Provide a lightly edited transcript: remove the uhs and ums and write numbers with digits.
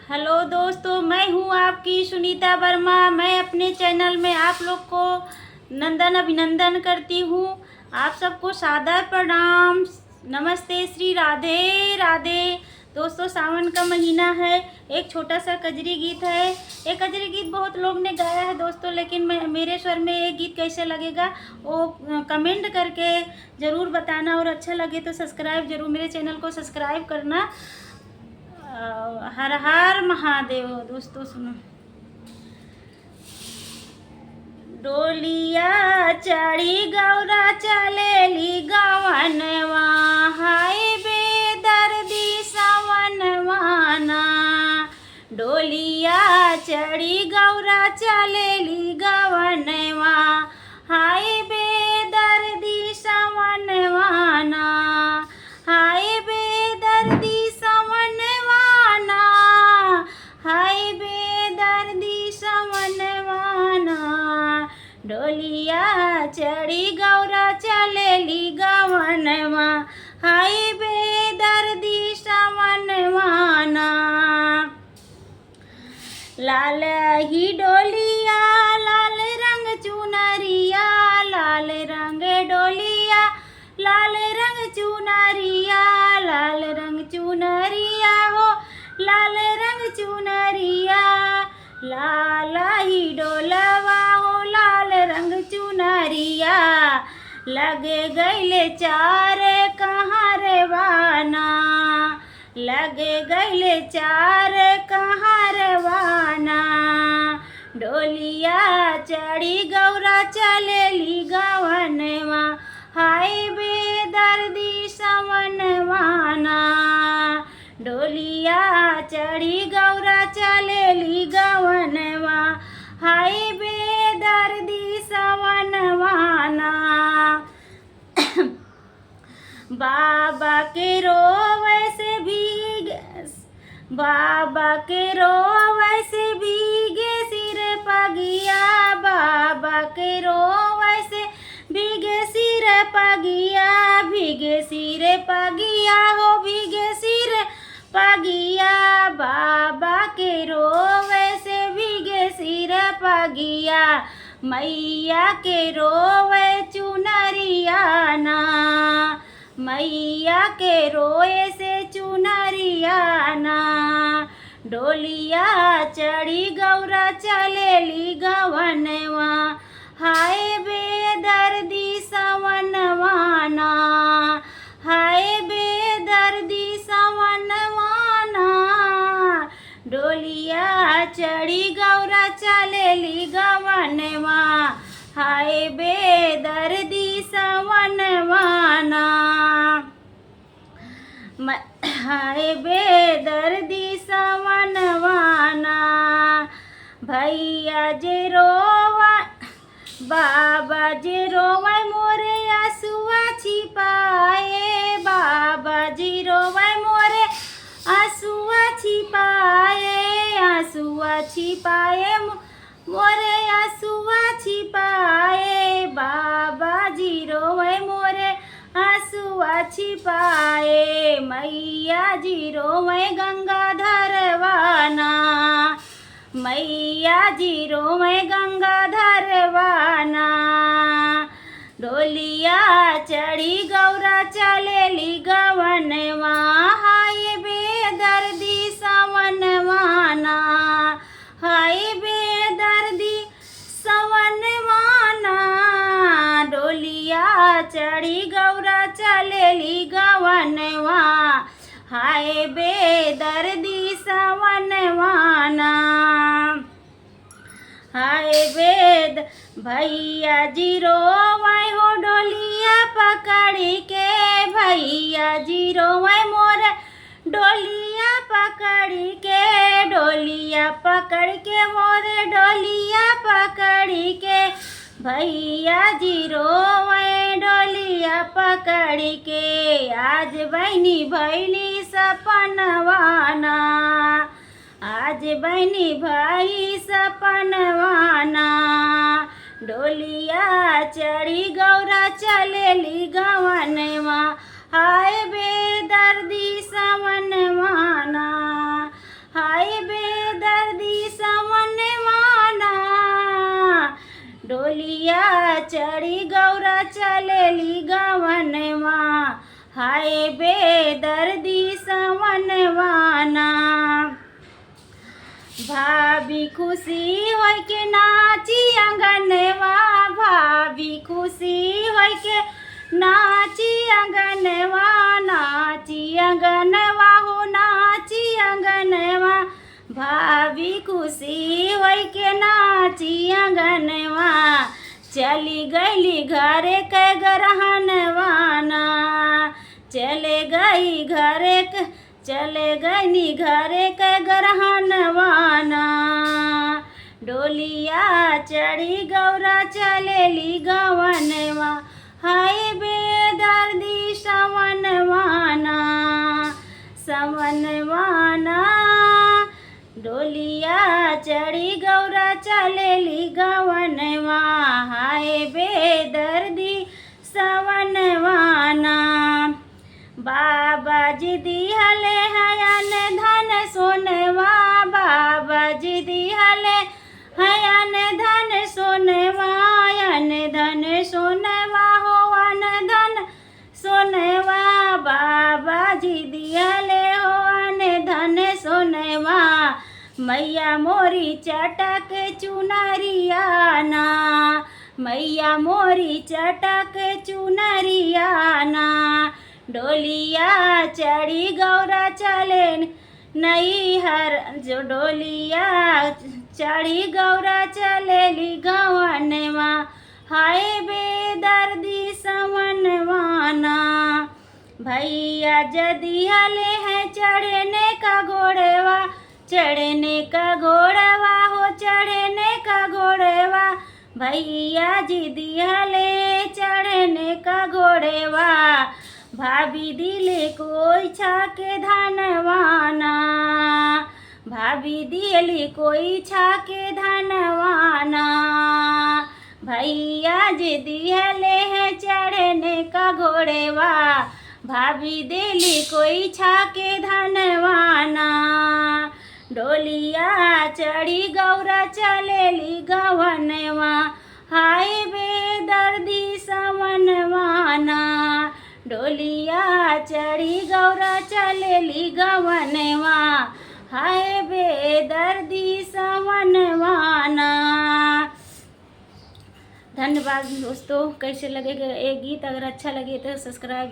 Hello दोस्तों, मैं हूँ आपकी सुनीता वर्मा। मैं अपने चैनल में आप लोग को नंदन अभिनंदन करती हूँ। आप सबको सादर प्रणाम, नमस्ते, श्री राधे राधे। दोस्तों, सावन का महीना है। एक छोटा सा कजरी गीत है। ये कजरी गीत बहुत लोग ने गाया है दोस्तों, लेकिन मेरे स्वर में ये गीत कैसे लगेगा वो कमेंट करके ज़रूर बताना, और अच्छा लगे तो सब्सक्राइब ज़रूर, मेरे चैनल को सब्सक्राइब करना। हर हर महादेव। दोस्तों सुनो। डोलिया चढ़ी गौरा चलेली गवनवा, हाय बेदर्दी सवनवाना। डोलिया चढ़ी गौरा चलेली गवनवा, हाय बेदर्दी सवनवाना, हाय बेदर्दी सवनवाना, हाय बेदर्दी सवनवाना। डोलिया चढ़ी गौरा चलेली गवनवा, हाय बेदर्दी सवनवाना। लाल ही डोलिया लाल रंग चुनरिया, लाल रंग डोलिया लाल रंग चुनरिया, लाल रंग चुनरिया हो, लाल रंग चुनरिया। लाल ही डोलवा हो, लाल रंग चुनरिया। लगे गैले चार कहाँ रवाना, लगे गैले चार कहाँ रवाना। डोलिया चढ़ी गौरा चलेली गवनवा, हाय बेदर्दी सवनवाना। डोलिया चढ़ी गौरा चलेली गवनवा, हाय बेदर्दी सवनवाना। बाबा के रोवे से भीगे, बाबा के रोवे से भीगे सिर पगिया, बाबा के रोवे से भीगे सिर पगिया, भीगे सिर पगिया हो, भीगे सिर पगिया। बाबा के रोवे से भीगे सिर पगिया, मैया के रोवे चुनरियाना, मैया के रोए से चुनरियाना। डोलिया चढ़ी गौरा चलेली गवनवा, हाय बेदर्दी सवनवाना, हाय बेदर्दी सवनवाना। डोलिया चढ़ी गौरा चलेली गवनवा, हाय बेदर्दी सवनवाना। हाय बेदर्दी सवनवाना। भैया जे रोवा, बाबा जे रोवे मोरे आंसुआ छिपाए, बाबा जी रोवे मोरे आंसुआ छिपाए, आंसुआ छिपाए मोरे आंसुआ छिपाए। बाबा जी रोवे मोरे आंसुआ छिपाए, मैया जी रोवे गंगाधरवाना, मैया जी रोवे गंगाधरवाना। डोलिया चढ़ी गौरा चलेली गवनवा, हाय बेदर्दी सवनवाना, हाय बेदर्दी सवनवाना। डोलिया चढ़ी गौरा चलेली गवनवा, हाय बेदर्दी सवनवाना, हाय बेद। भैया जी रोवे हो डोलिया पकड़ी के, भैया जी रोवे मोरे डोलिया पकड़ी के, डोलिया पकड़ के मोरे डोलिया पकड़ी के। भैया जी रोवे डोलिया पकड़ी के, आज बहनी भैली सपनवाना, आज बहनी भाई सपनवाना। डोलिया चढ़ी गौरा चलेली गवनवा, हाय बेदर्दी सवनवाना, हाय बे चढ़ी गौरा चलेली गवनवा, हाय बेदर्दी सवनवाना। भाभी खुशी होय के नाची अंगनवा, भाभी खुशी होय के नाची अंगनवा, नाची अंगनवा हो नाची अंगनवा। भाभी खुशी होय के नाची अंगनवा, चली गईली घरे के गरहनवाना, चले गई घरे के चले गई घरे के गरहनवाना। डोलिया चढ़ी गौरा चलेली गवनवा, हाय बेदर्दी सवनवाना, सवनवाना। डोलिया चढ़ी गौरा चलेली गवनवा, हाय बेदर्दी सवनवाना। बाबा जी दिहले हयन धन सोनवा, बाबा जी दिहले हयन धन सोनवा, अन धन सोनवा हो अन धन सोनवा। बाबा जी दिहले हो अन धन सोनवा, मैया मोरी चटक चुनरियाना, मैया मोरी चटक चुनरियाना। डोलिया चढ़ी गौरा चले नैहर, जो डोलिया चढ़ी गौरा चलेली गवनवा, हाय बेदर्दी सवनवाना। भैया जदी हले हैं चढ़ने का घोड़वा, चढ़ने का घोड़वा हो चढ़ने का घोड़वा। भैया जी दिहले चढ़ने का घोड़वा, भाभी दिले कोई छाके धनवाना, भाभी दिले कोई छाके धनवाना। भैया जी दिहले हैं चढ़ने का घोड़वा, भाभी दिली कोई छाके धनवाना। डोलिया चढ़ी गौरा चलेली गवनवा, हाय बेदर्दी सवनवाना। डोलिया चढ़ी गौरा चलेली गवनवा, हाय बेदर्दी सवनवाना। धन्यवाद दोस्तों। कैसे लगेगा ये गीत? अगर अच्छा लगे तो सब्सक्राइब